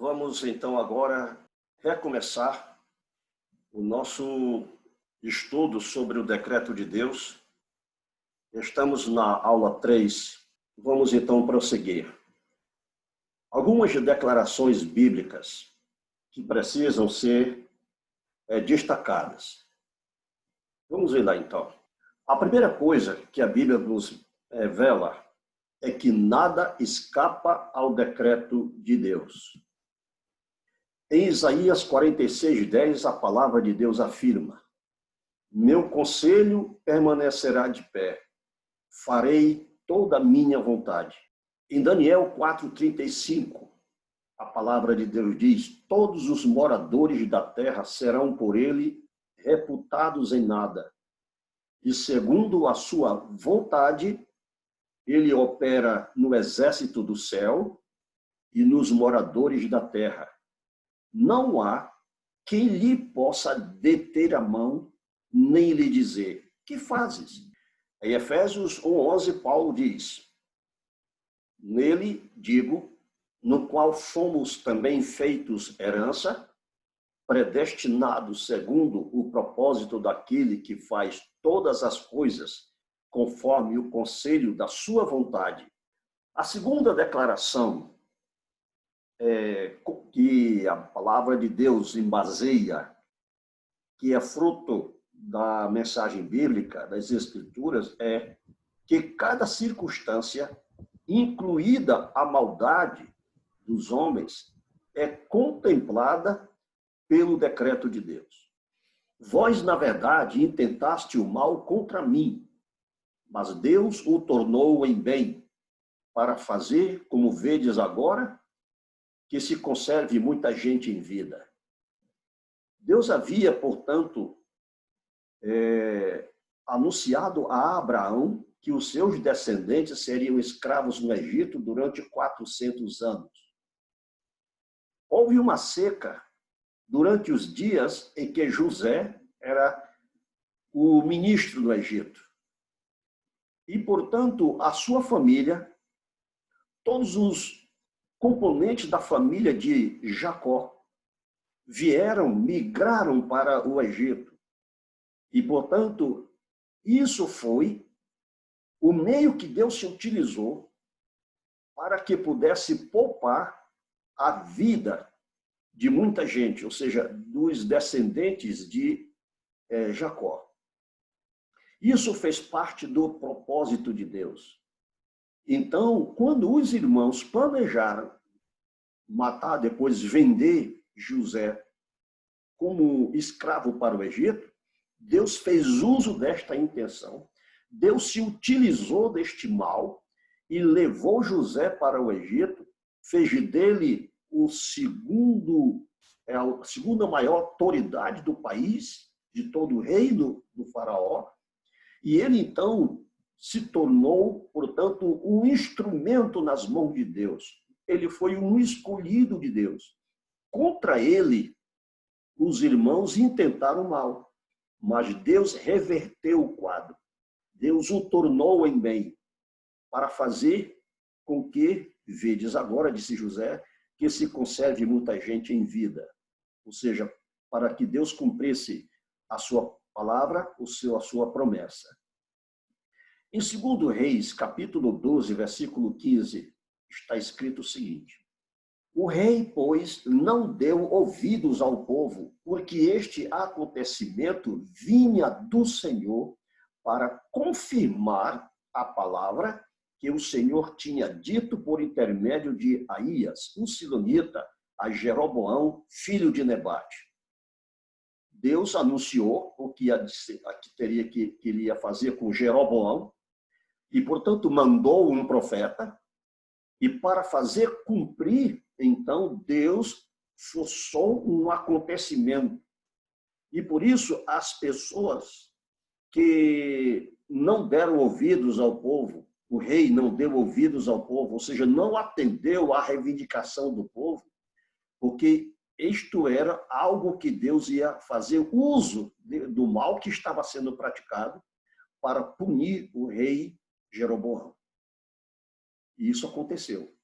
Vamos então agora recomeçar o nosso estudo sobre o decreto de Deus. Estamos na aula 3. Vamos então prosseguir. Algumas declarações bíblicas que precisam ser destacadas. Vamos ver lá então. A primeira coisa que a Bíblia nos revela é que nada escapa ao decreto de Deus. Em Isaías 46:10, a palavra de Deus afirma: meu conselho permanecerá de pé, farei toda a minha vontade. Em Daniel 4:35, a palavra de Deus diz: todos os moradores da terra serão por ele reputados em nada. E segundo a sua vontade, ele opera no exército do céu e nos moradores da terra. Não há quem lhe possa deter a mão, nem lhe dizer: que fazes? Em Efésios 1:11, Paulo diz: nele, digo, no qual fomos também feitos herança, predestinados segundo o propósito daquele que faz todas as coisas conforme o conselho da sua vontade. A segunda declaração que a palavra de Deus embaseia, que é fruto da mensagem bíblica, das Escrituras, é que cada circunstância, incluída a maldade dos homens, é contemplada pelo decreto de Deus. Vós, na verdade, intentaste o mal contra mim, mas Deus o tornou em bem, para fazer, como vedes agora, que se conserve muita gente em vida. Deus havia, portanto, anunciado a Abraão que os seus descendentes seriam escravos no Egito durante 400 anos. Houve uma seca durante os dias em que José era o ministro do Egito. E, portanto, a sua família, todos os componentes da família de Jacó migraram para o Egito. E, portanto, isso foi o meio que Deus se utilizou para que pudesse poupar a vida de muita gente, ou seja, dos descendentes de Jacó. Isso fez parte do propósito de Deus. Então, quando os irmãos planejaram matar, depois vender José como escravo para o Egito, Deus fez uso desta intenção, Deus se utilizou deste mal e levou José para o Egito, fez dele a segunda maior autoridade do país, de todo o reino do faraó, e ele então se tornou, portanto, um instrumento nas mãos de Deus. Ele foi um escolhido de Deus. Contra ele, os irmãos intentaram mal, mas Deus reverteu o quadro. Deus o tornou em bem, para fazer com que, vedes agora, disse José, que se conserve muita gente em vida. Ou seja, para que Deus cumprisse a sua palavra, a sua promessa. Em 2 Reis, capítulo 12, versículo 15, está escrito o seguinte: o rei, pois, não deu ouvidos ao povo, porque este acontecimento vinha do Senhor para confirmar a palavra que o Senhor tinha dito por intermédio de Aías, um silonita, a Jeroboão, filho de Nebate. Deus anunciou o que ele ia fazer com Jeroboão, e, portanto, mandou um profeta, e para fazer cumprir, então, Deus forçou um acontecimento. E, por isso, as pessoas que não deram ouvidos ao povo, o rei não deu ouvidos ao povo, ou seja, não atendeu à reivindicação do povo, porque isto era algo que Deus ia fazer uso do mal que estava sendo praticado para punir o rei Jeroboão. E isso aconteceu.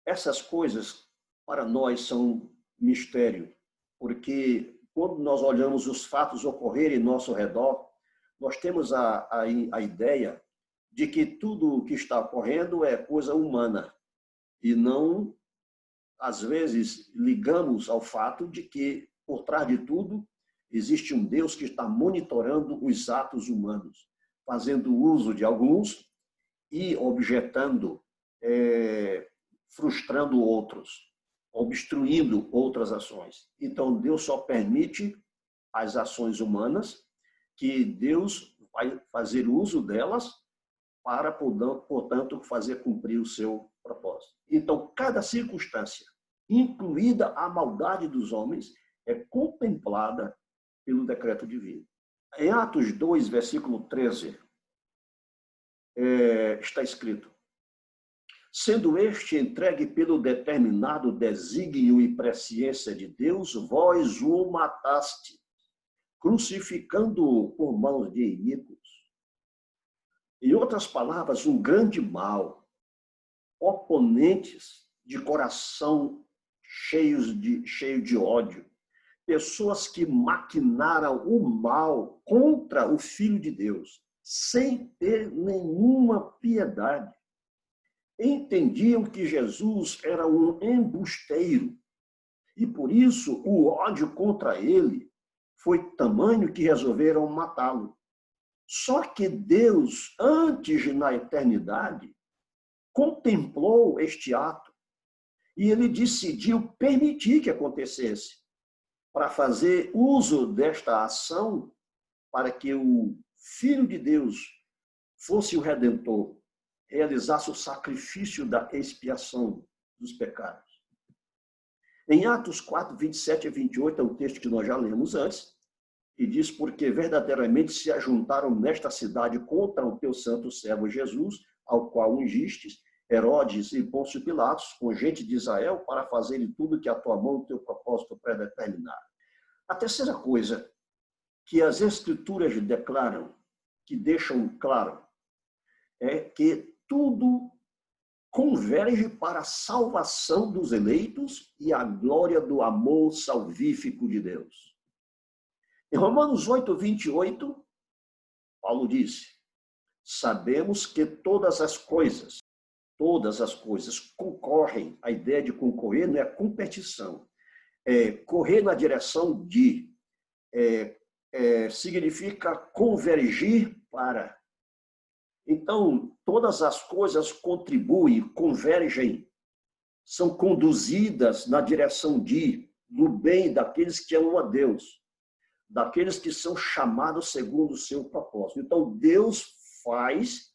Essas coisas para nós são mistério, porque quando nós olhamos os fatos ocorrerem em nosso redor, nós temos a ideia de que tudo o que está ocorrendo é coisa humana e não, às vezes, ligamos ao fato de que, por trás de tudo, existe um Deus que está monitorando os atos humanos, fazendo uso de alguns e objetando, frustrando outros, obstruindo outras ações. Então, Deus só permite as ações humanas, que Deus vai fazer uso delas para, portanto, fazer cumprir o seu propósito. Então, cada circunstância, incluída a maldade dos homens, é contemplada pelo decreto divino. Em Atos 2, versículo 13, está escrito: sendo este entregue pelo determinado desígnio e presciência de Deus, vós o mataste, crucificando-o por mãos de iníquos. Em outras palavras, um grande mal, oponentes de coração cheio de ódio, pessoas que maquinaram o mal contra o Filho de Deus, sem ter nenhuma piedade. Entendiam que Jesus era um embusteiro e, por isso, o ódio contra ele foi tamanho que resolveram matá-lo. Só que Deus, antes na eternidade, contemplou este ato e ele decidiu permitir que acontecesse, para fazer uso desta ação para que o Filho de Deus fosse o Redentor, realizasse o sacrifício da expiação dos pecados. Em Atos 4, 27 a 28, é um texto que nós já lemos antes, e diz: porque verdadeiramente se ajuntaram nesta cidade contra o teu santo servo Jesus, ao qual ungistes, Herodes e Pôncio Pilatos, com gente de Israel, para fazerem tudo que a tua mão, o teu propósito predeterminar. A terceira coisa que as Escrituras declaram, que deixam claro, é que tudo converge para a salvação dos eleitos e a glória do amor salvífico de Deus. Em Romanos 8, 28, Paulo disse: sabemos que todas as coisas concorrem. A ideia de concorrer não é competição, é correr na direção de, significa convergir para. Então, todas as coisas contribuem, convergem, são conduzidas na direção do bem daqueles que amam a Deus, daqueles que são chamados segundo o seu propósito. Então, Deus faz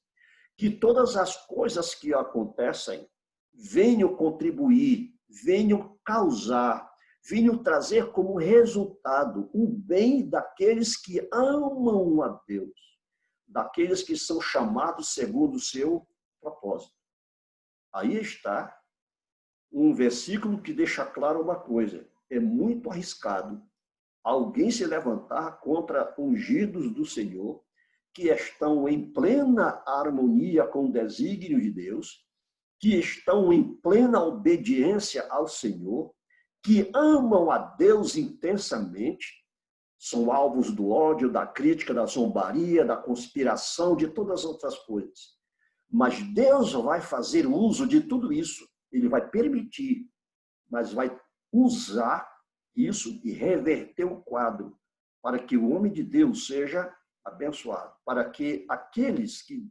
que todas as coisas que acontecem venham contribuir, venham causar, venham trazer como resultado o bem daqueles que amam a Deus, daqueles que são chamados segundo o seu propósito. Aí está um versículo que deixa claro uma coisa: é muito arriscado alguém se levantar contra ungidos do Senhor, que estão em plena harmonia com o desígnio de Deus, que estão em plena obediência ao Senhor, que amam a Deus intensamente, são alvos do ódio, da crítica, da zombaria, da conspiração, de todas as outras coisas. Mas Deus vai fazer uso de tudo isso. Ele vai permitir, mas vai usar isso e reverter o quadro para que o homem de Deus seja abençoado, para que aqueles que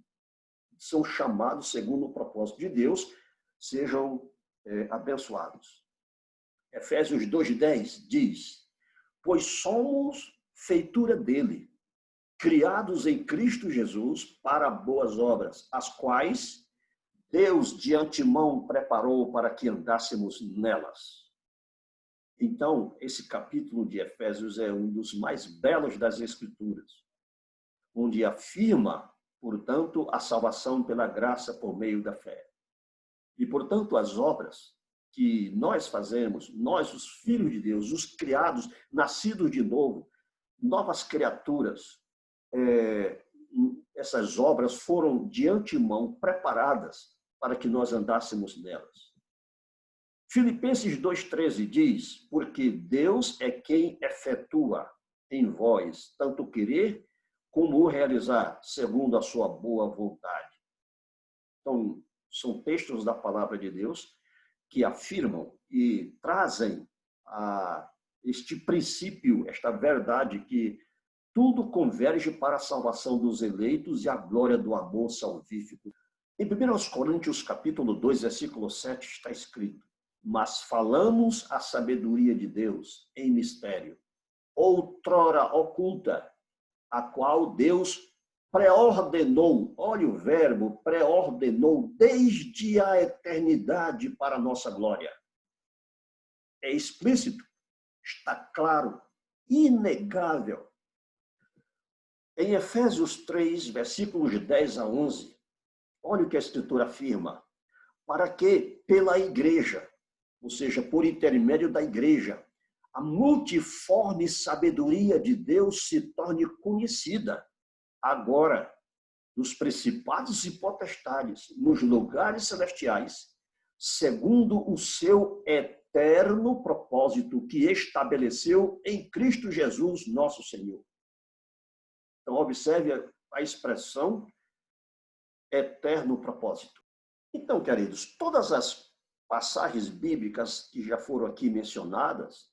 são chamados segundo o propósito de Deus sejam abençoados. Efésios 2:10 diz: pois somos feitura dele, criados em Cristo Jesus para boas obras, as quais Deus de antemão preparou para que andássemos nelas. Então, esse capítulo de Efésios é um dos mais belos das Escrituras, onde afirma, portanto, a salvação pela graça por meio da fé. E, portanto, as obras que nós fazemos, nós, os filhos de Deus, os criados, nascidos de novo, novas criaturas, essas obras foram de antemão preparadas para que nós andássemos nelas. Filipenses 2,13 diz, porque Deus é quem efetua em vós tanto o querer como o realizar, segundo a sua boa vontade. Então, são textos da palavra de Deus que afirmam e trazem este princípio, esta verdade que tudo converge para a salvação dos eleitos e a glória do amor salvífico. Em 1 Coríntios, capítulo 2, versículo 7, está escrito, mas falamos a sabedoria de Deus em mistério, outrora oculta, a qual Deus preordenou, olha o verbo, preordenou desde a eternidade para a nossa glória. É explícito, está claro, inegável. Em Efésios 3, versículos de 10 a 11, olha o que a Escritura afirma. Para que, pela igreja, ou seja, por intermédio da igreja, a multiforme sabedoria de Deus se torne conhecida agora dos principados e potestades nos lugares celestiais, segundo o seu eterno propósito que estabeleceu em Cristo Jesus, nosso Senhor. Então, observe a expressão eterno propósito. Então, queridos, todas as passagens bíblicas que já foram aqui mencionadas,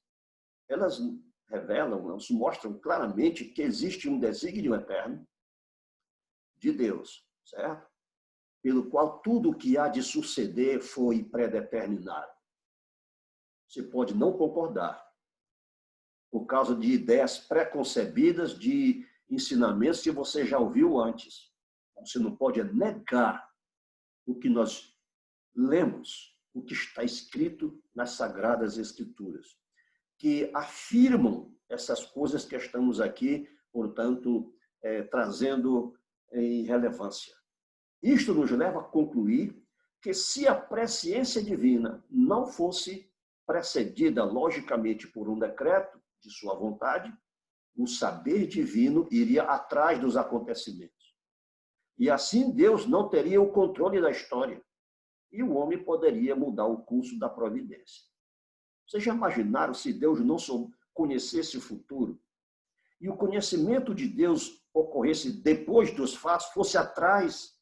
elas revelam, elas mostram claramente que existe um desígnio eterno de Deus, certo? Pelo qual tudo o que há de suceder foi predeterminado. Você pode não concordar, por causa de ideias preconcebidas, de ensinamentos que você já ouviu antes. Você não pode negar o que nós lemos, o que está escrito nas Sagradas Escrituras, que afirmam essas coisas que estamos aqui, portanto, trazendo em relevância. Isto nos leva a concluir que se a presciência divina não fosse precedida logicamente por um decreto de sua vontade, o saber divino iria atrás dos acontecimentos. E assim Deus não teria o controle da história. E o homem poderia mudar o curso da providência. Vocês já imaginaram se Deus não conhecesse o futuro? E o conhecimento de Deus ocorresse depois dos fatos, fosse atrás?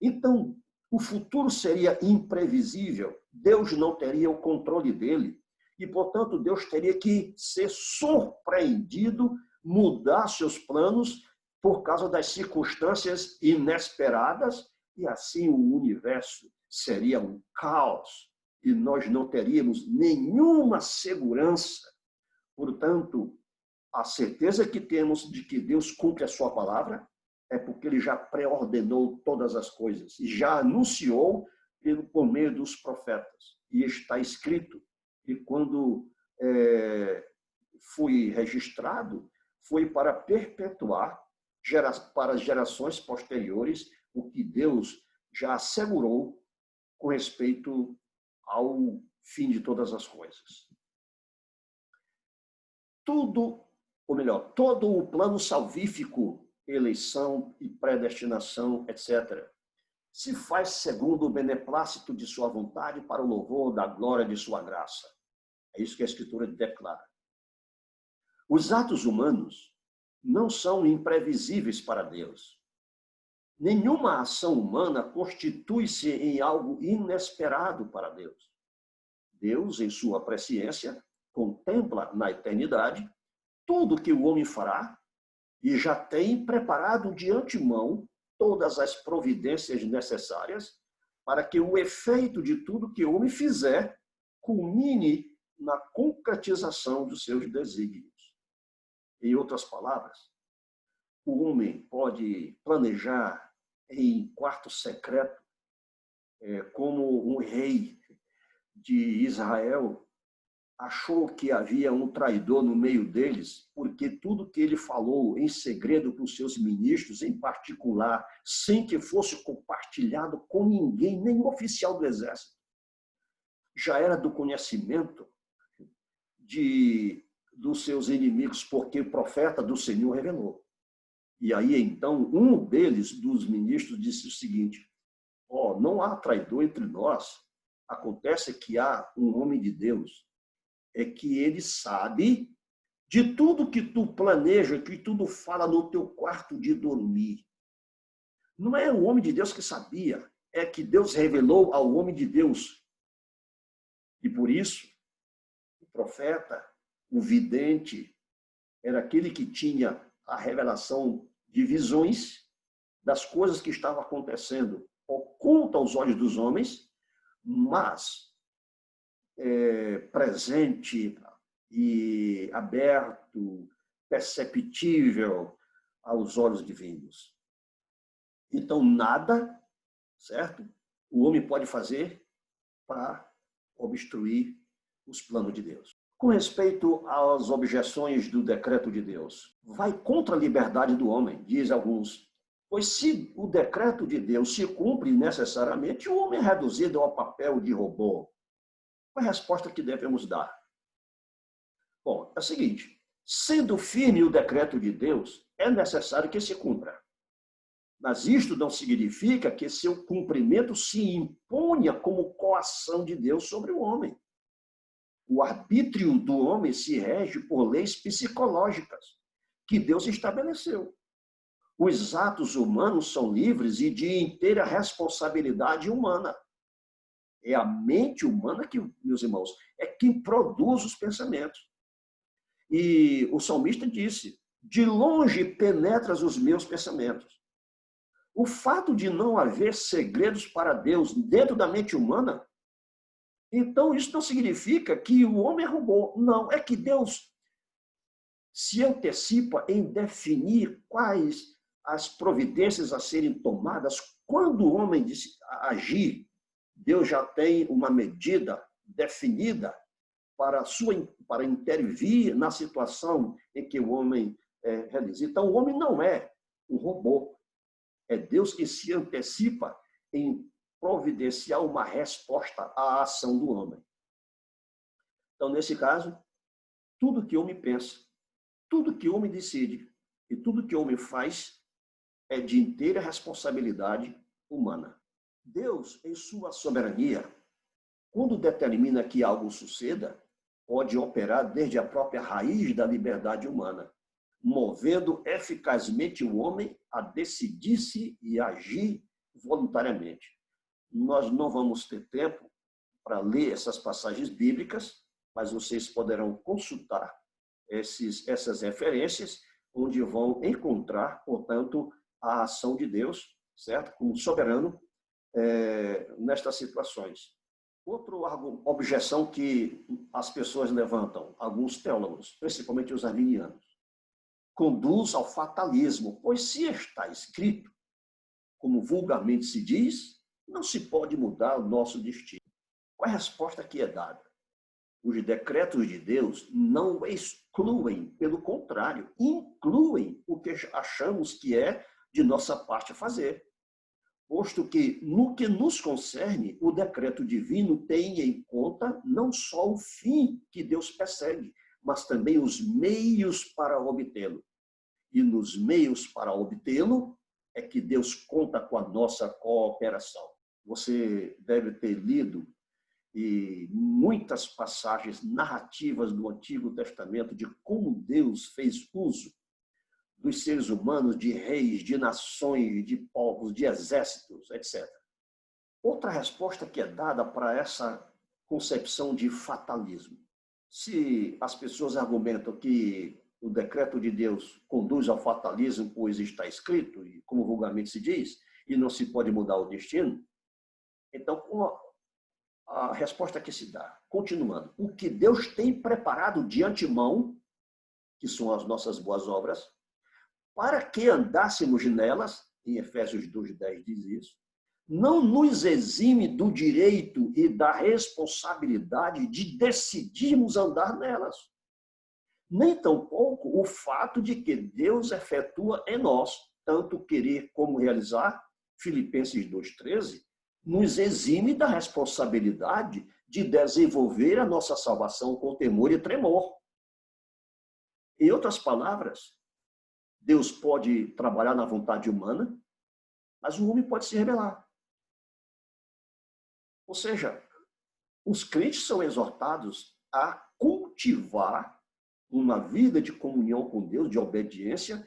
Então, o futuro seria imprevisível. Deus não teria o controle dele. E, portanto, Deus teria que ser surpreendido, mudar seus planos por causa das circunstâncias inesperadas, e assim o universo seria um caos e nós não teríamos nenhuma segurança. Portanto, a certeza que temos de que Deus cumpre a sua palavra é porque ele já preordenou todas as coisas e já anunciou por meio dos profetas. E está escrito que quando foi registrado, foi para perpetuar para as gerações posteriores o que Deus já assegurou com respeito ao fim de todas as coisas. Tudo, ou melhor, todo o plano salvífico, eleição e predestinação, etc., se faz segundo o beneplácito de sua vontade para o louvor da glória de sua graça. É isso que a Escritura declara. Os atos humanos não são imprevisíveis para Deus. Nenhuma ação humana constitui-se em algo inesperado para Deus. Deus, em sua presciência, contempla na eternidade tudo que o homem fará e já tem preparado de antemão todas as providências necessárias para que o efeito de tudo que o homem fizer culmine na concretização dos seus desígnios. Em outras palavras, o homem pode planejar em quarto secreto, como um rei de Israel achou que havia um traidor no meio deles, porque tudo que ele falou em segredo para os seus ministros, em particular, sem que fosse compartilhado com ninguém, nem oficial do exército, já era do conhecimento dos seus inimigos, porque o profeta do Senhor revelou. E aí, então, um deles, dos ministros, disse o seguinte: não há traidor entre nós. acontece que há um homem de Deus, é que ele sabe de tudo que tu planeja, que tudo fala no teu quarto de dormir. Não é o homem de Deus que sabia, é que Deus revelou ao homem de Deus. E por isso, o profeta, o vidente, era aquele que tinha a revelação de visões das coisas que estavam acontecendo, oculta aos olhos dos homens, mas presente e aberto, perceptível aos olhos divinos. Então, nada, certo? O homem pode fazer para obstruir os planos de Deus. Com respeito às objeções do decreto de Deus, vai contra a liberdade do homem, diz alguns. Pois se o decreto de Deus se cumpre necessariamente, o homem é reduzido ao papel de robô. Qual é a resposta que devemos dar? Bom, é o seguinte, sendo firme o decreto de Deus, é necessário que se cumpra. Mas isto não significa que seu cumprimento se imponha como coação de Deus sobre o homem. O arbítrio do homem se rege por leis psicológicas que Deus estabeleceu. Os atos humanos são livres e de inteira responsabilidade humana. É a mente humana que, meus irmãos, é quem produz os pensamentos. E o salmista disse, de longe penetras os meus pensamentos. O fato de não haver segredos para Deus dentro da mente humana, então isso não significa que o homem é robô. Não, é que Deus se antecipa em definir quais as providências a serem tomadas. Quando o homem agir, Deus já tem uma medida definida para intervir na situação em que o homem realiza. Então, o homem não é um robô. É Deus que se antecipa em providenciar uma resposta à ação do homem. Então, nesse caso, tudo que o homem pensa, tudo que o homem decide e tudo que o homem faz é de inteira responsabilidade humana. Deus, em sua soberania, quando determina que algo suceda, pode operar desde a própria raiz da liberdade humana, movendo eficazmente o homem a decidir-se e agir voluntariamente. Nós não vamos ter tempo para ler essas passagens bíblicas, mas vocês poderão consultar essas referências, onde vão encontrar, portanto, a ação de Deus, certo? Como soberano, nestas situações. Outra objeção que as pessoas levantam, alguns teólogos, principalmente os arminianos, conduz ao fatalismo, pois se está escrito, como vulgarmente se diz, não se pode mudar o nosso destino. Qual é a resposta que é dada? Os decretos de Deus não excluem, pelo contrário, incluem o que achamos que é de nossa parte fazer. Posto que, no que nos concerne, o decreto divino tem em conta não só o fim que Deus persegue, mas também os meios para obtê-lo. E nos meios para obtê-lo é que Deus conta com a nossa cooperação. Você deve ter lido muitas passagens narrativas do Antigo Testamento de como Deus fez uso dos seres humanos, de reis, de nações, de povos, de exércitos, etc. Outra resposta que é dada para essa concepção de fatalismo. Se as pessoas argumentam que o decreto de Deus conduz ao fatalismo, pois está escrito, e como vulgarmente se diz, e não se pode mudar o destino, então a resposta que se dá, continuando, o que Deus tem preparado de antemão, que são as nossas boas obras, para que andássemos nelas, em Efésios 2:10 diz isso, não nos exime do direito e da responsabilidade de decidirmos andar nelas. Nem tampouco o fato de que Deus efetua em nós, tanto querer como realizar, Filipenses 2:13, nos exime da responsabilidade de desenvolver a nossa salvação com temor e tremor. Em outras palavras, Deus pode trabalhar na vontade humana, mas o homem pode se rebelar. Ou seja, os crentes são exortados a cultivar uma vida de comunhão com Deus, de obediência,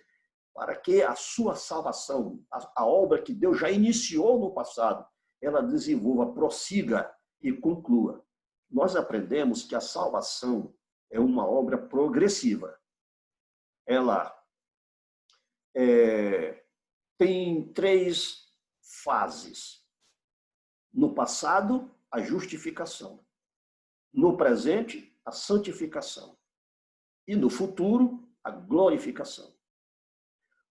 para que a sua salvação, a obra que Deus já iniciou no passado, ela desenvolva, prossiga e conclua. Nós aprendemos que a salvação é uma obra progressiva. Ela tem 3 fases. No passado, a justificação. No presente, a santificação. E no futuro, a glorificação.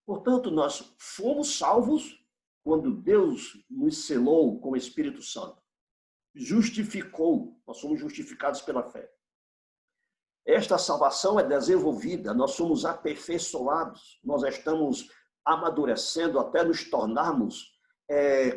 Portanto, nós fomos salvos quando Deus nos selou com o Espírito Santo. Justificou, nós somos justificados pela fé. Esta salvação é desenvolvida, nós somos aperfeiçoados, nós estamos amadurecendo até nos tornarmos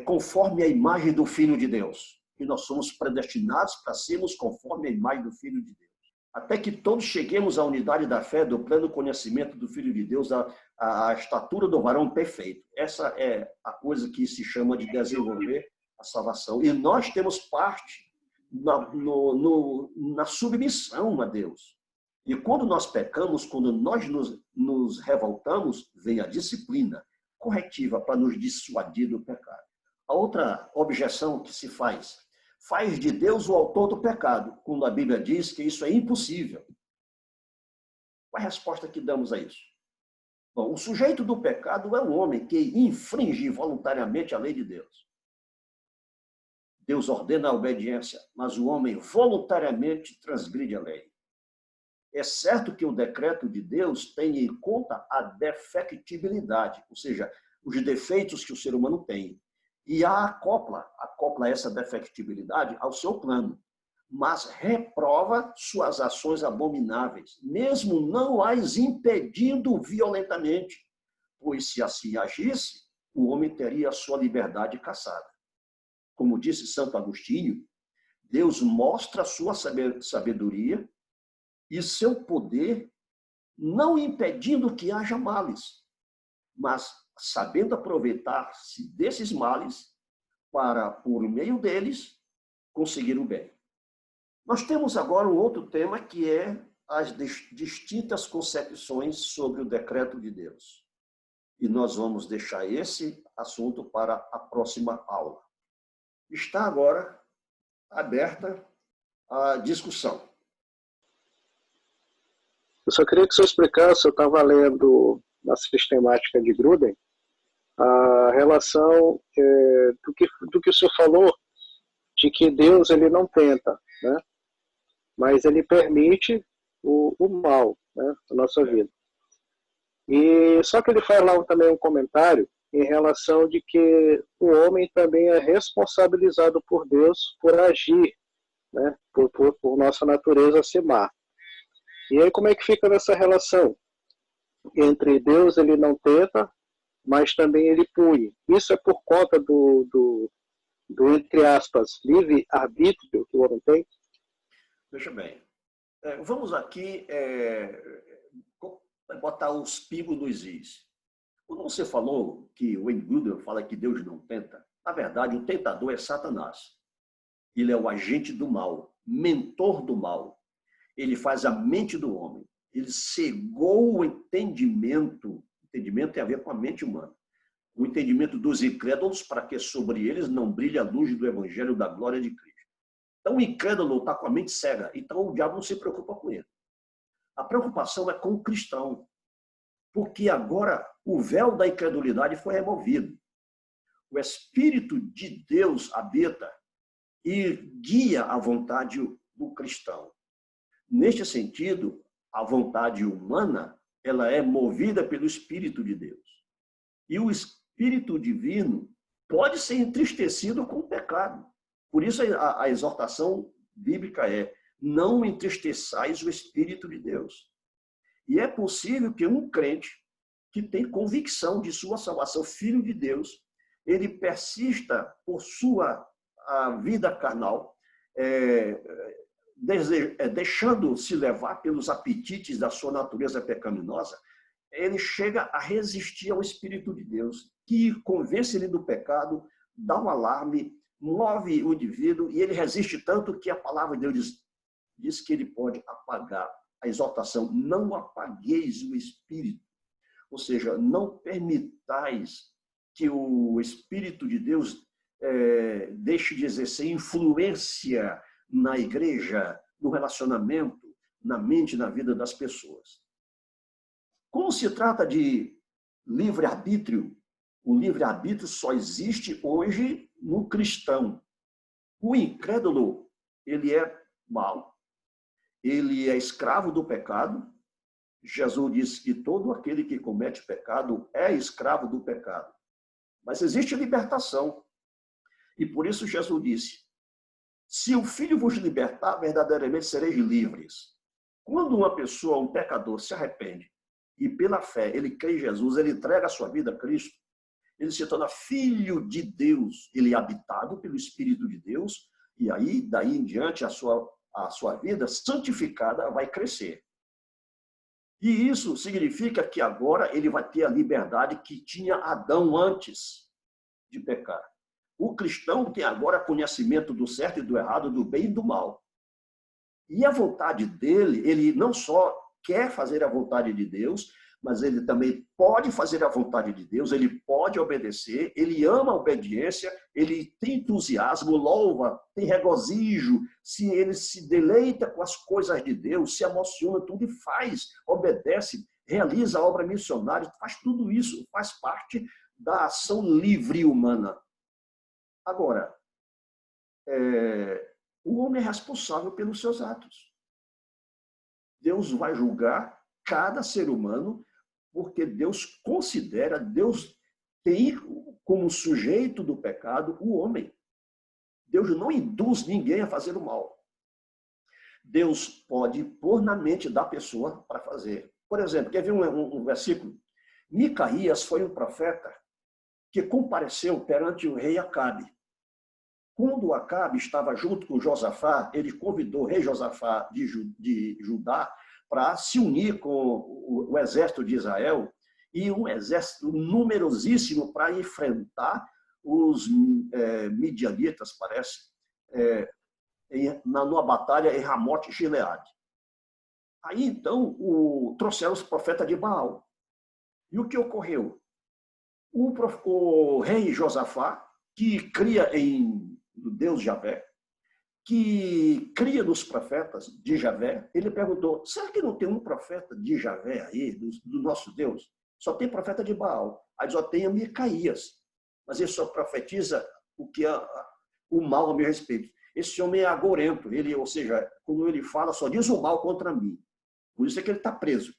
conforme a imagem do Filho de Deus. E nós somos predestinados para sermos conforme a imagem do Filho de Deus. Até que todos cheguemos à unidade da fé, do pleno conhecimento do Filho de Deus, à estatura do varão perfeito. Essa é a coisa que se chama de desenvolver a salvação. E nós temos parte na submissão a Deus. E quando nós pecamos, quando nós nos revoltamos, vem a disciplina corretiva para nos dissuadir do pecado. A outra objeção que se faz de Deus o autor do pecado, quando a Bíblia diz que isso é impossível. Qual é a resposta que damos a isso? Bom, o sujeito do pecado é o homem que infringe voluntariamente a lei de Deus. Deus ordena a obediência, mas o homem voluntariamente transgride a lei. É certo que o decreto de Deus tem em conta a defectibilidade, ou seja, os defeitos que o ser humano tem. E acopla essa defectibilidade ao seu plano, mas reprova suas ações abomináveis, mesmo não as impedindo violentamente, pois se assim agisse, o homem teria a sua liberdade cassada. Como disse Santo Agostinho, Deus mostra a sua sabedoria e seu poder, não impedindo que haja males, mas sabendo aproveitar-se desses males para, por meio deles, conseguir o bem. Nós temos agora um outro tema que é as distintas concepções sobre o decreto de Deus. E nós vamos deixar esse assunto para a próxima aula. Está agora aberta a discussão. Eu só queria que o senhor explicasse, eu estava lendo na sistemática de Gruden, a relação do que o senhor falou, de que Deus ele não tenta, né? Mas ele permite o mal, né, na nossa vida. E só que ele faz lá também um comentário em relação de que o homem também é responsabilizado por Deus por agir, né, por nossa natureza ser má. E aí como é que fica nessa relação entre Deus ele não tenta, mas também ele pune? Isso é por conta do entre aspas, livre-arbítrio que o homem tem? Veja bem, vamos aqui botar os pingos nos is. Quando você falou que o Wayne Grudem fala que Deus não tenta, na verdade o tentador é Satanás. Ele é o agente do mal, mentor do mal. Ele faz a mente do homem. Ele cegou o entendimento. O entendimento tem a ver com a mente humana. O entendimento dos incrédulos para que sobre eles não brilhe a luz do evangelho da glória de Cristo. Então o incrédulo está com a mente cega. Então o diabo não se preocupa com ele. A preocupação é com o cristão. Porque agora o véu da incredulidade foi removido. O Espírito de Deus habita e guia a vontade do cristão. Neste sentido, a vontade humana ela é movida pelo Espírito de Deus. E o Espírito divino pode ser entristecido com o pecado. Por isso a exortação bíblica é: não entristeçais o Espírito de Deus. E é possível que um crente que tem convicção de sua salvação, filho de Deus, ele persista por sua vida carnal, deixando-se levar pelos apetites da sua natureza pecaminosa, ele chega a resistir ao Espírito de Deus, que convence ele do pecado, dá um alarme, move o indivíduo e ele resiste tanto que a palavra de Deus diz que ele pode apagar. A exortação, não apagueis o Espírito. Ou seja, não permitais que o Espírito de Deus deixe de exercer influência na igreja, no relacionamento, na mente, na vida das pessoas. Como se trata de livre-arbítrio, o livre-arbítrio só existe hoje no cristão. O incrédulo, ele é mau, ele é escravo do pecado. Jesus disse que todo aquele que comete pecado é escravo do pecado. Mas existe libertação. E por isso Jesus disse, se o Filho vos libertar, verdadeiramente sereis livres. Quando uma pessoa, um pecador, se arrepende e pela fé ele crê em Jesus, ele entrega a sua vida a Cristo, ele se torna filho de Deus, ele é habitado pelo Espírito de Deus, e aí, daí em diante, a sua vida santificada vai crescer. E isso significa que agora ele vai ter a liberdade que tinha Adão antes de pecar. O cristão tem agora conhecimento do certo e do errado, do bem e do mal. E a vontade dele, ele não só quer fazer a vontade de Deus, mas ele também pode fazer a vontade de Deus, ele pode obedecer, ele ama a obediência, ele tem entusiasmo, louva, tem regozijo, ele se deleita com as coisas de Deus, se emociona, tudo e faz, obedece, realiza a obra missionária, faz tudo isso, faz parte da ação livre humana. Agora, o homem é responsável pelos seus atos. Deus vai julgar cada ser humano, porque Deus considera, Deus tem como sujeito do pecado o homem. Deus não induz ninguém a fazer o mal. Deus pode pôr na mente da pessoa para fazer. Por exemplo, quer ver um versículo? Micaías foi um profeta que compareceu perante o rei Acabe. Quando Acabe estava junto com Josafá, ele convidou o rei Josafá de Judá para se unir com o exército de Israel, e um exército numerosíssimo para enfrentar os midianitas, parece, numa batalha em Ramote Gileade. Aí, então, trouxeram os profetas de Baal. E o que ocorreu? O rei Josafá, que cria em Deus Javé, que cria nos profetas de Javé, ele perguntou, será que não tem um profeta de Javé aí, do nosso Deus? Só tem profeta de Baal, aí só tem Micaías, mas ele só profetiza o mal a meu respeito. Esse homem é agorento, ou seja, quando ele fala, só diz o mal contra mim. Por isso é que ele está preso.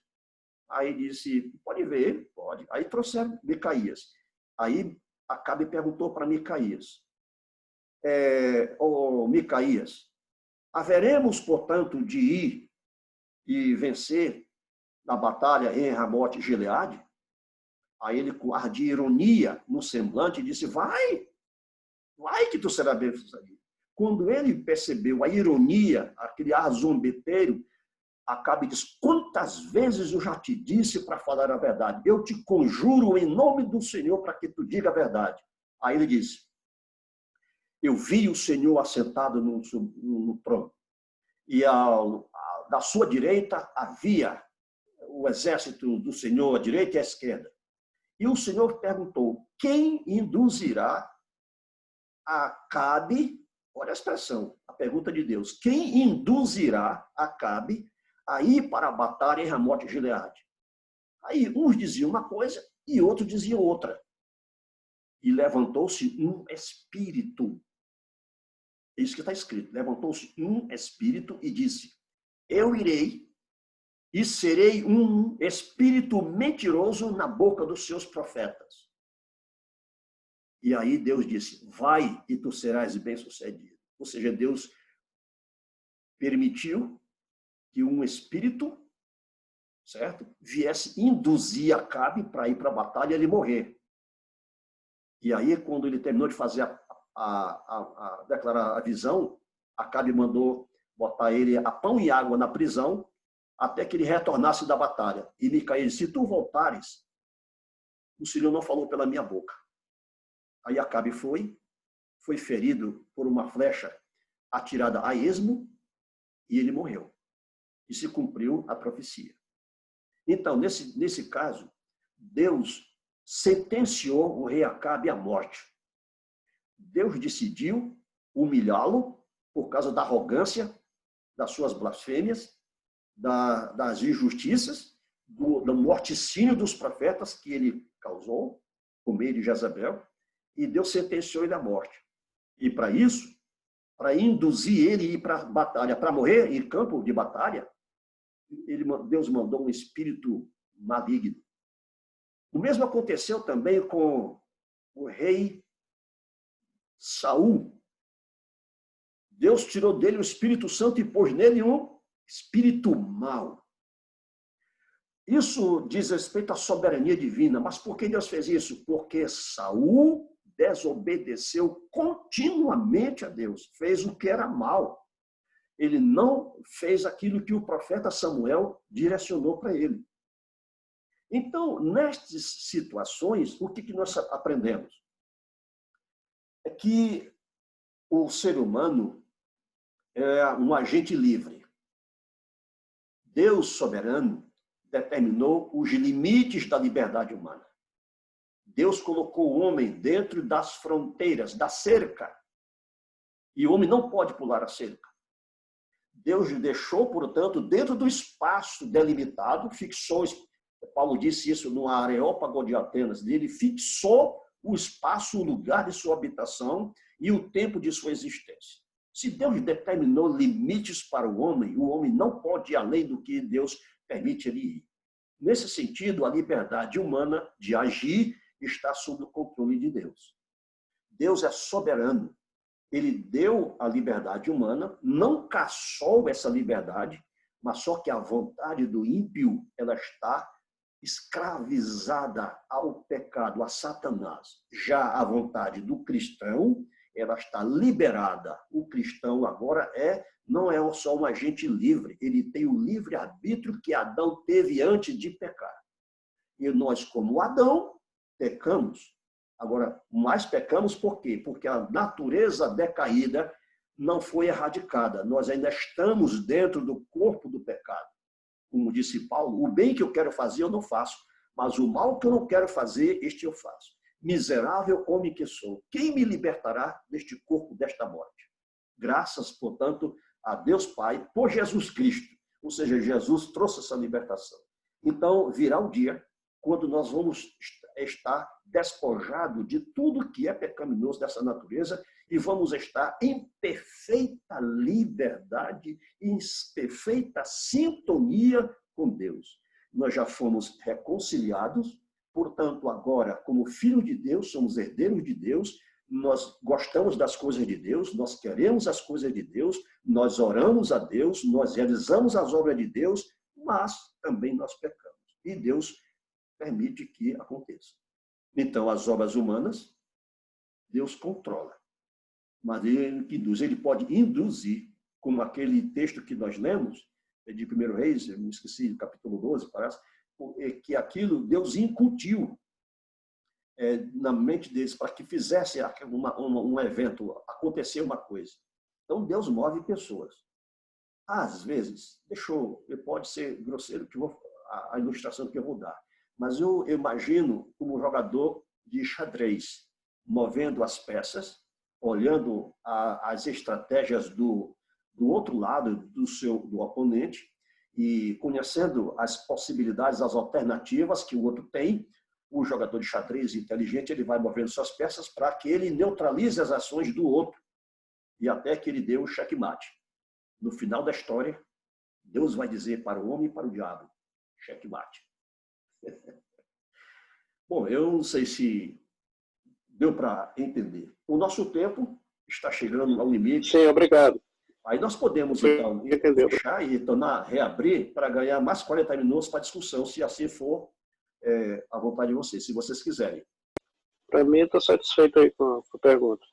Aí disse, pode ver ele? Pode. Aí trouxeram Micaías. Aí Acabe perguntou para Micaías, Micaías, haveremos, portanto, de ir e vencer na batalha em Ramote Gileade? Aí ele, com ar de ironia no semblante, disse, vai que tu será bem sucedido. Quando ele percebeu a ironia, aquele ar zombeteiro, Acabe diz, quantas vezes eu já te disse para falar a verdade? Eu te conjuro em nome do Senhor para que tu diga a verdade. Aí ele disse, eu vi o Senhor assentado no trono, e da sua direita havia o exército do Senhor, à direita e à esquerda. E o Senhor perguntou, quem induzirá Acabe, olha a expressão, a pergunta de Deus, quem induzirá Acabe a ir para a batalha em Ramote Gileade? Aí uns diziam uma coisa e outros diziam outra. E levantou-se um espírito. É isso que está escrito. Levantou-se um espírito e disse, eu irei e serei um espírito mentiroso na boca dos seus profetas. E aí Deus disse, vai e tu serás bem-sucedido. Ou seja, Deus permitiu que um espírito, certo, viesse induzir Acabe para ir para a batalha e ele morrer. E aí, quando ele terminou de fazer declarar a visão, Acabe mandou botar ele a pão e água na prisão até que ele retornasse da batalha. E Micaías disse, se tu voltares, o Senhor não falou pela minha boca. Aí Acabe foi foi ferido por uma flecha atirada a esmo e ele morreu. E se cumpriu a profecia. Então, nesse caso, Deus sentenciou o rei Acabe à morte. Deus decidiu humilhá-lo por causa da arrogância, das suas blasfêmias, das injustiças, do morticínio dos profetas que ele causou, por meio de Jezabel, e Deus sentenciou ele à morte. E para isso, para induzir ele a ir para a batalha, para morrer em campo de batalha, Deus mandou um espírito maligno. O mesmo aconteceu também com o rei Saul. Deus tirou dele o Espírito Santo e pôs nele um espírito mau. Isso diz respeito à soberania divina. Mas por que Deus fez isso? Porque Saul desobedeceu continuamente a Deus, fez o que era mal. Ele não fez aquilo que o profeta Samuel direcionou para ele. Então, nestas situações, o que nós aprendemos? É que o ser humano é um agente livre. Deus soberano determinou os limites da liberdade humana. Deus colocou o homem dentro das fronteiras, da cerca. E o homem não pode pular a cerca. Deus deixou, portanto, dentro do espaço delimitado, fixou, Paulo disse isso no Areópago de Atenas, ele fixou o espaço, o lugar de sua habitação e o tempo de sua existência. Se Deus determinou limites para o homem não pode ir além do que Deus permite ele ir. Nesse sentido, a liberdade humana de agir está sob o controle de Deus. Deus é soberano. Ele deu a liberdade humana, não caçou essa liberdade, mas só que a vontade do ímpio ela está escravizada ao pecado, a Satanás. Já a vontade do cristão, ela está liberada. O cristão agora não é só um agente livre, ele tem o livre-arbítrio que Adão teve antes de pecar. E nós, como Adão, pecamos. Agora, mais pecamos por quê? Porque a natureza decaída não foi erradicada. Nós ainda estamos dentro do corpo do pecado. Como disse Paulo, o bem que eu quero fazer eu não faço, mas o mal que eu não quero fazer, este eu faço. Miserável homem que sou, quem me libertará deste corpo, desta morte? Graças, portanto, a Deus Pai, por Jesus Cristo. Ou seja, Jesus trouxe essa libertação. Então, virá o dia quando nós vamos estar despojados de tudo que é pecaminoso dessa natureza e vamos estar em perfeita liberdade, em perfeita sintonia com Deus. Nós já fomos reconciliados, portanto, agora, como filhos de Deus, somos herdeiros de Deus, nós gostamos das coisas de Deus, nós queremos as coisas de Deus, nós oramos a Deus, nós realizamos as obras de Deus, mas também nós pecamos. E Deus permite que aconteça. Então, as obras humanas, Deus controla. Mas ele pode induzir, como aquele texto que nós lemos, de 1 Reis, eu me esqueci, capítulo 12, parece, que aquilo Deus incutiu na mente deles para que fizesse um evento, acontecer uma coisa. Então, Deus move pessoas. Às vezes, pode ser grosseiro a ilustração que eu vou dar, mas eu imagino como jogador de xadrez, movendo as peças, olhando as estratégias do outro lado do oponente e conhecendo as possibilidades, as alternativas que o outro tem. O jogador de xadrez inteligente, ele vai movendo suas peças para que ele neutralize as ações do outro e até que ele dê o checkmate. No final da história, Deus vai dizer para o homem e para o diabo, checkmate. Bom, eu não sei se deu para entender. O nosso tempo está chegando ao limite. Sim, obrigado. Aí nós podemos, então, fechar e reabrir para ganhar mais 40 minutos para discussão, se assim for à vontade de vocês, se vocês quiserem. Para mim, estou satisfeito aí com a pergunta.